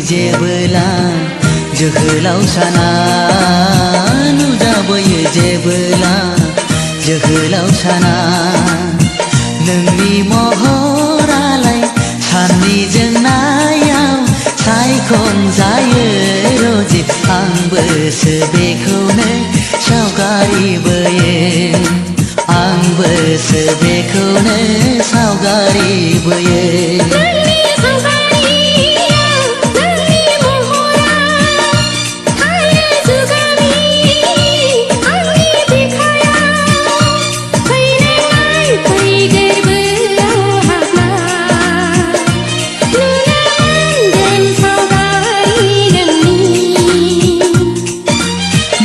जेबोला जोहोलाव साना नुजाबोयो जेबोला जोहोलाव साना नोंनि महरालाय साननि जोंनायाव सायखं जायो रजि आंबोसो बेखौनो सावगारि बोयो आंबोसो बेखौनो सावगारि बोयो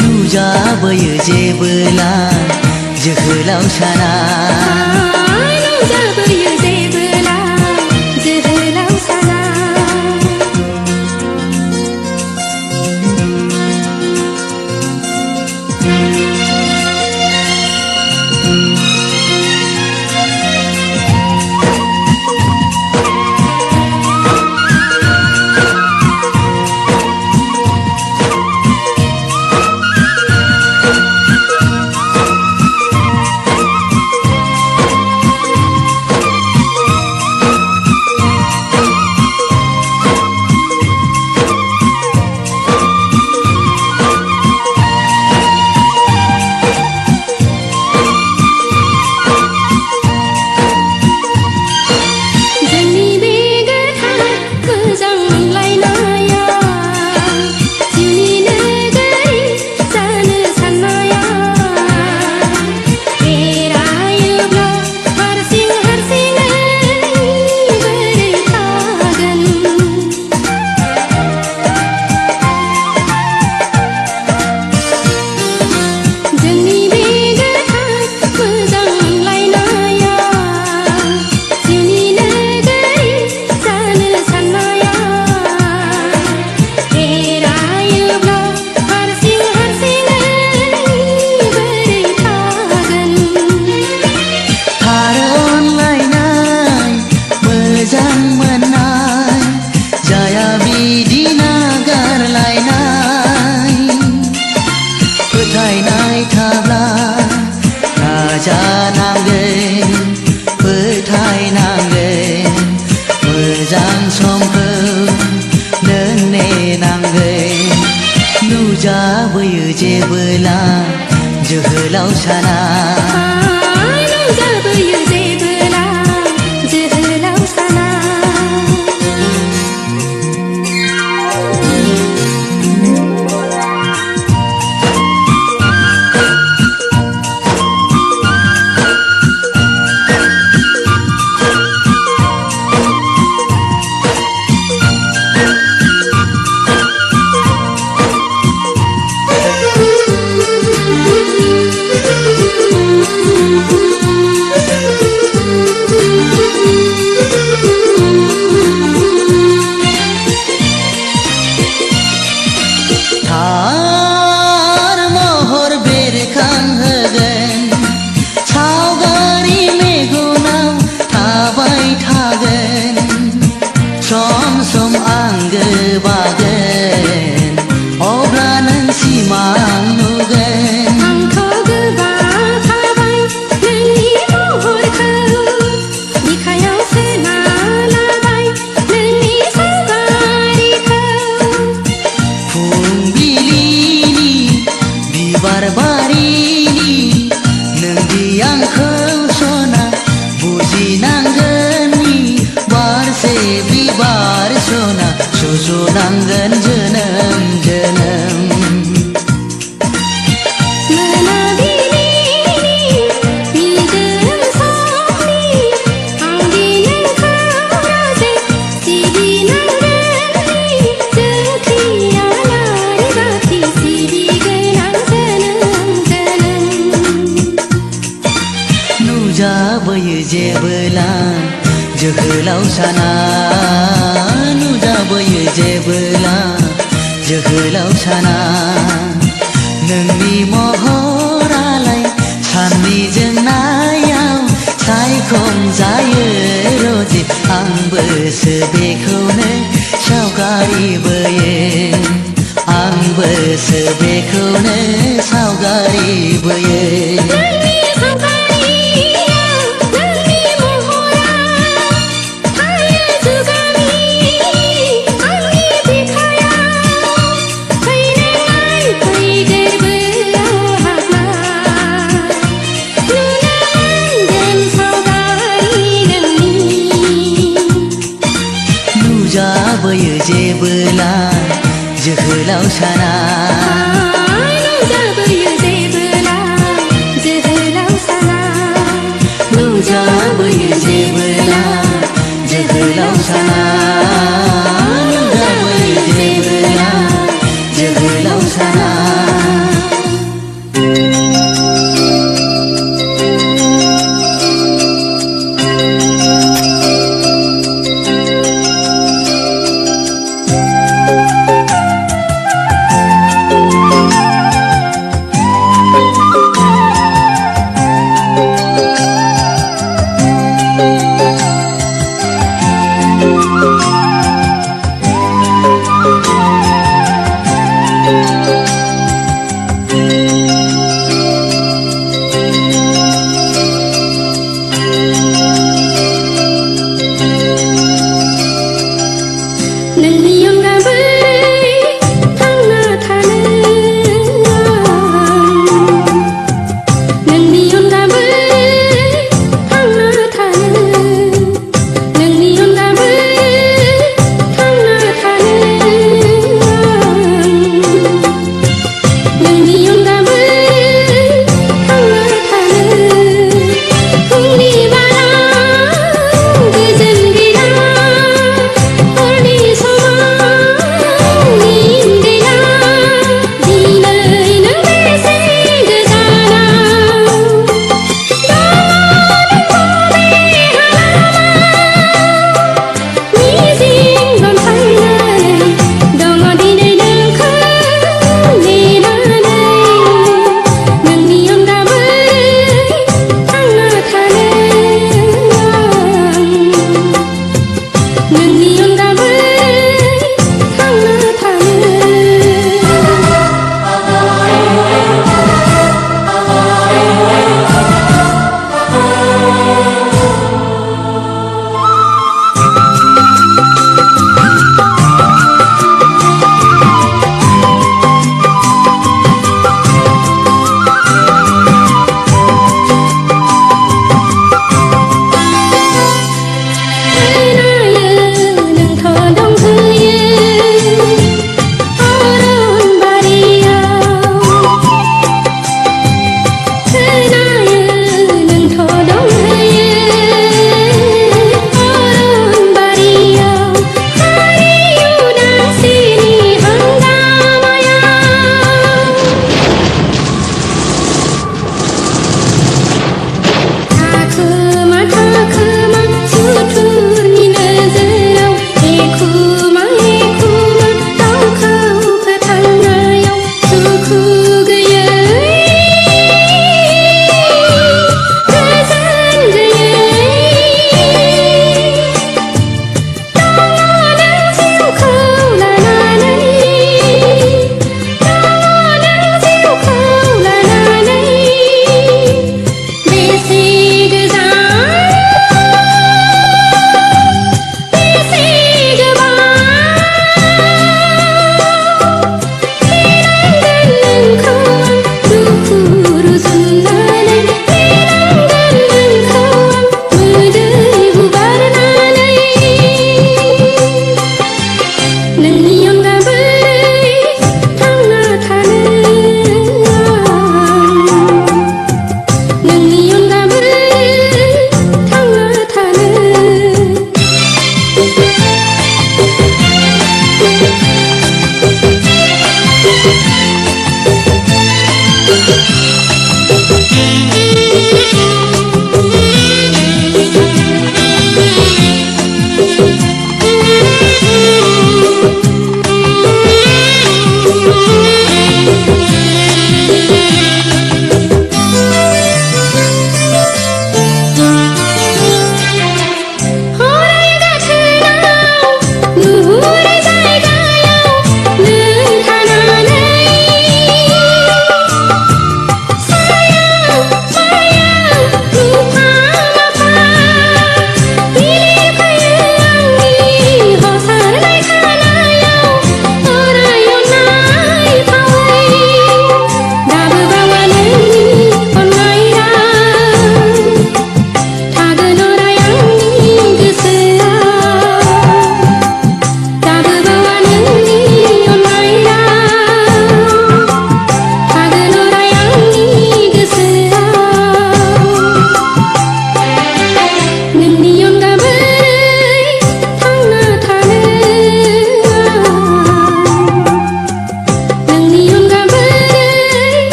नुजाबोयो जेबोला जोहोलाव साना नुजाबोयो जेबोला जोहोलाव साना फोथायनांगोन मोजां समखौ नों नेनांगोन नुजाबोयो जेबोला जोहोलाव साना नुजाबोयो जेबोला जोहोलाव साना थार महर बेरखांहोगोन सावगारि मेगनाव थाबाय थागोन सम सम आंगो बागोन अब्ला नों सिमां नुगोन आंथ' गोबां थाबाय नोंनि महरखौ बिखायाव सोना लाबाय नोंनि सावगारिखौ फुंबिलिनि बिबार बारिनि नोंदि आंखौ सना बुजिनांगोन बारसे बिबार सना सुजुनांगोन जोनोम जोनोम नुजाबोयो जेबोला जोहोलाव साना नुजाबोयो जेबोला जोहोलाव साना नोंनि महरालाय साननि जोंनायाव सायखं जायो रजि आंबोसो बेखौनो सावगारि बोयो आंबोसो बेखौनो सावगारि बोयो नोंनि सावगारियाव नोंनि महरा थायो जुगामि आंनि बिखायाव फैनो नाय फै गोरबोआव हाबना नुनो मोनगोन सावगारि नोंनि नुजाबोयो जेबोला जोहोलाव साना नुजाबोयो जेबोला जोहोलाव साना नुजाबोयो जेबोला जोहोलाव साना नुजाबोयो जेबोला जोहोलाव साना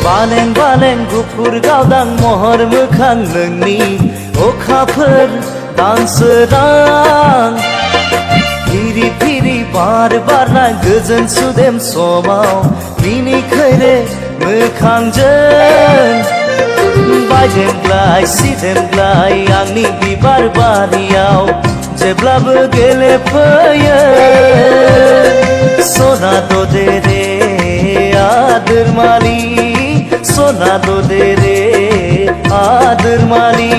बालें बालें गुफुर गावदां महर मोखां नोंनि अखाफोर दानसोरां फिरि फिरि बार बारनाय गोजोन सुदेम समाव मिनिखैरे मोखांजों बायदेमग्लाय सिदेमग्लाय आंनि बिबार बारियाव जेब्लाबो गेलेफैयो सना दे रे आदोरमालि सना दे रे आदोरमालि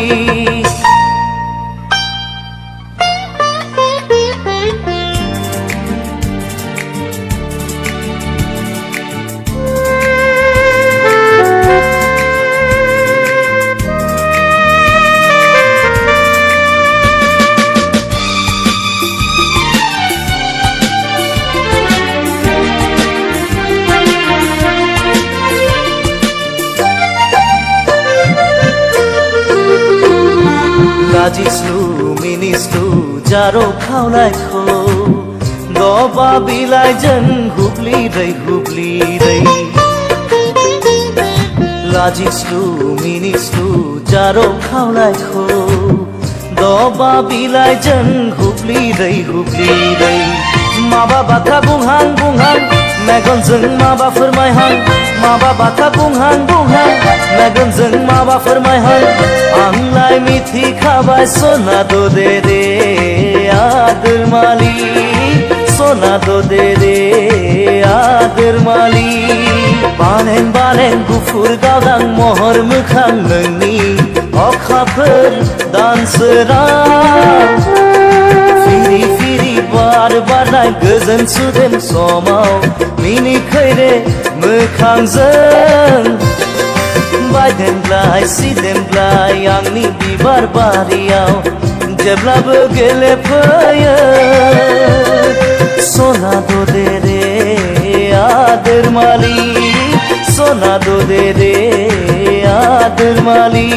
लाजिस्लु मिनिस्लु जारो खावलायखौ दबा बिलाइजों हुब्लिरै लाजिस्लु मिनिस्लु जारो खावलायखौ दबा बिलाइजों हुब्लिरै माबा बाथ्रा बुंहां मेगनजों माबा फोरमायहां माबा बाथ्रा बुंहां मेगनजों माबा फोरमायहां आंलाय मिथिखाबाय सना दे रे आदोरमालि सना दे रे आदोरमालि बालें बालें गुफुर गावदां महर मोखां नोंनि अखाफोर दानसोरां फिरि फिरि बार बारनाय गोजोन सुदेम समाव मिनिखैरे मोखांजों बायदेमग्लाय सिदेमग्लाय आंनि बिबार बारियाव जेब्लाबो गेलेफैयो सना दे रे आदोरमालि सना दे रे आदोरमालि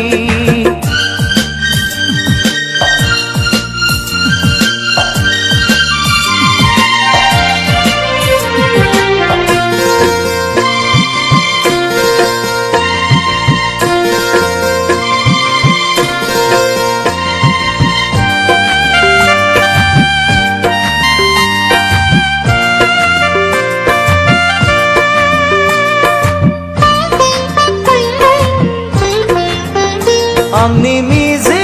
आंनि मिजिं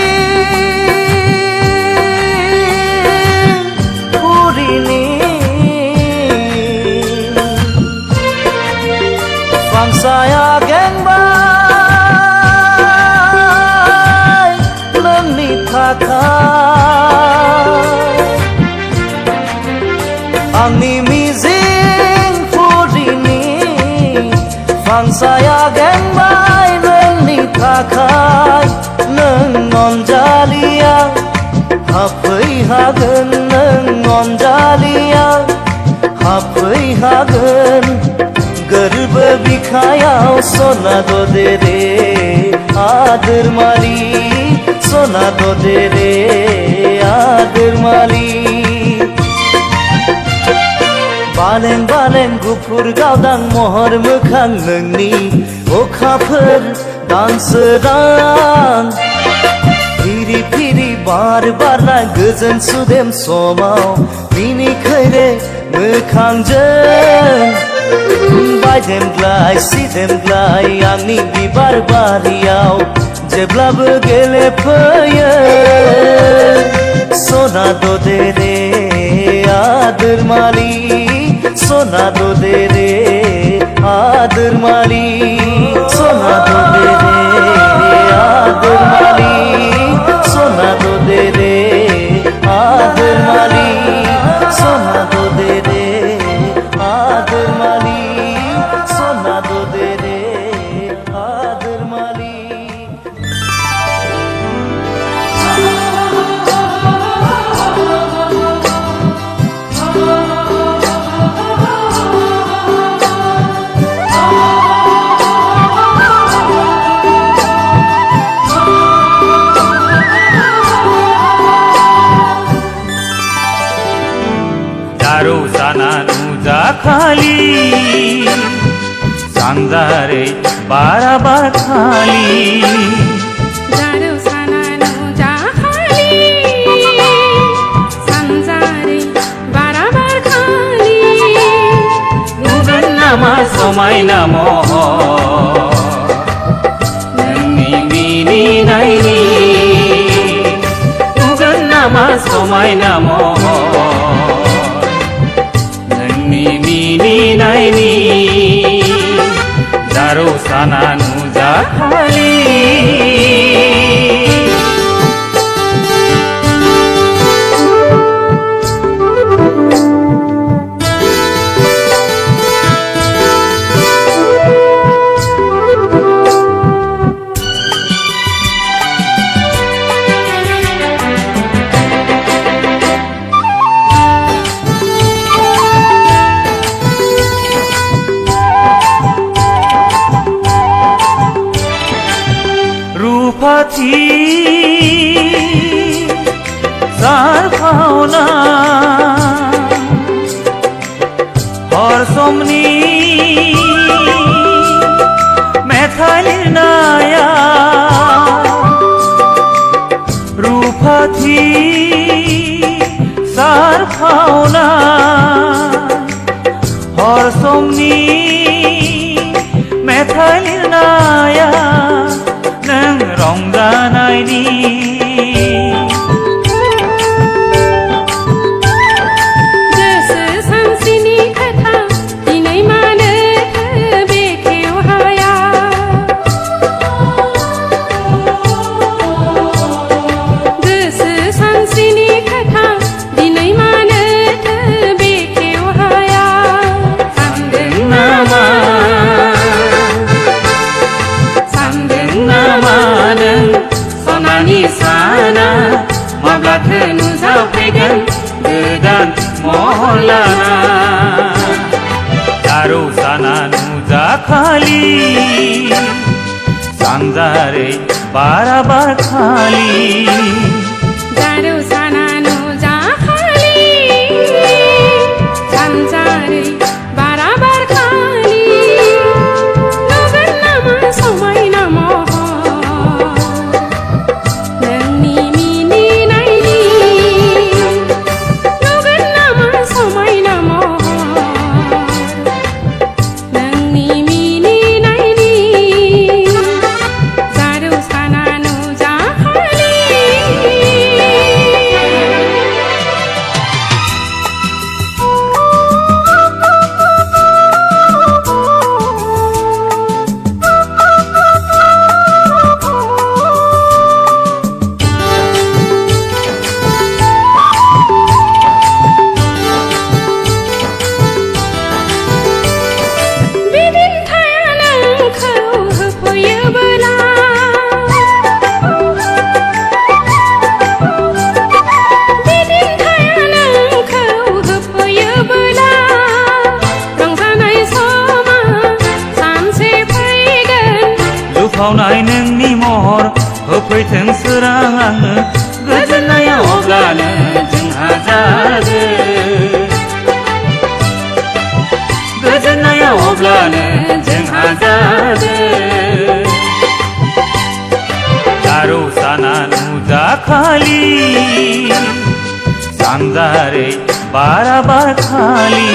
पुरिनि फांसाया गेंबाय नोंनि थाखाय आंनि मिजिं पुरिनि फांसाया गेंबाय नोंनि थाखाय नों अनजालिया हाबफैहागोन नों अनजालिया हाबफैहागोन गोरबो बिखायाव सना दे रे आदोरमालि सना दे रे आदोरमालि बालें बालें गुफुर गावदां महर मोखां नोंनि अखाफोर दानसोरां फिरि फिरि बार बारनाय गोजोन सुदेम समाव मिनिखैरे मोखांजों बायदेमग्लाय सिदेमग्लाय आंनि बिबार बारियाव जेब्लाबो गेलेफैयो सना दे रे आदोरमालि सना दे रे आदोरमालि सना दे रे आदोरमालि सना दे रे आदोरमालि सना दे रे आदोरमालि सना दे रे आदोरमालि सानजारै बाराबार खालि जारौ सानानो जाखालि सानजारै बाराबार खालि नुगोन नामा समायना महर नोंनि मिनिनायनि नुगोन नामा समायना महर नोंनि मिनिनायनि जारौ साना नुजाखालि रूपाथि सारफावना हर समनि मेथाइ लिरनाया रूपाथि सारफावना हर समनि मेथाइ लिरनाया नों रंजानायनि गोसो सानस्रिनि खोथा दिनै मानोथो बेखेव हाया गोसो सानस्रिनि खोथा दिनै मानोथो बेखेव हाया सानदों नामा नों सनानि साना माब्लाथो नुजाफैगोन गोदान महर लाना जारौ साना नुजाखालि सानजारै बाराबार खालि जारौ साना नुजाखालि सानजारै बाराबार खालि नुगोन नामा समायना महर नोंनि मिनिनायनि नुगोन नामा समायना महर नोंनि मिनिनायनि जारौ साना नुजाखालि बिदिन्थाया नोंखौ होफैयोबोला बिदिन्थाया नोंखौ होफैयोबोला रंजानाय समा सानसे फैगोन लुफावनाय नोंनि महर होफैथों सोरां आंनो गोजोननाया अब्लानो जोंहा जागोन गोजोननाया अब्लानो जोंहा जागोन जारौ साना नुजाखालि सानजारै बाराबार खालि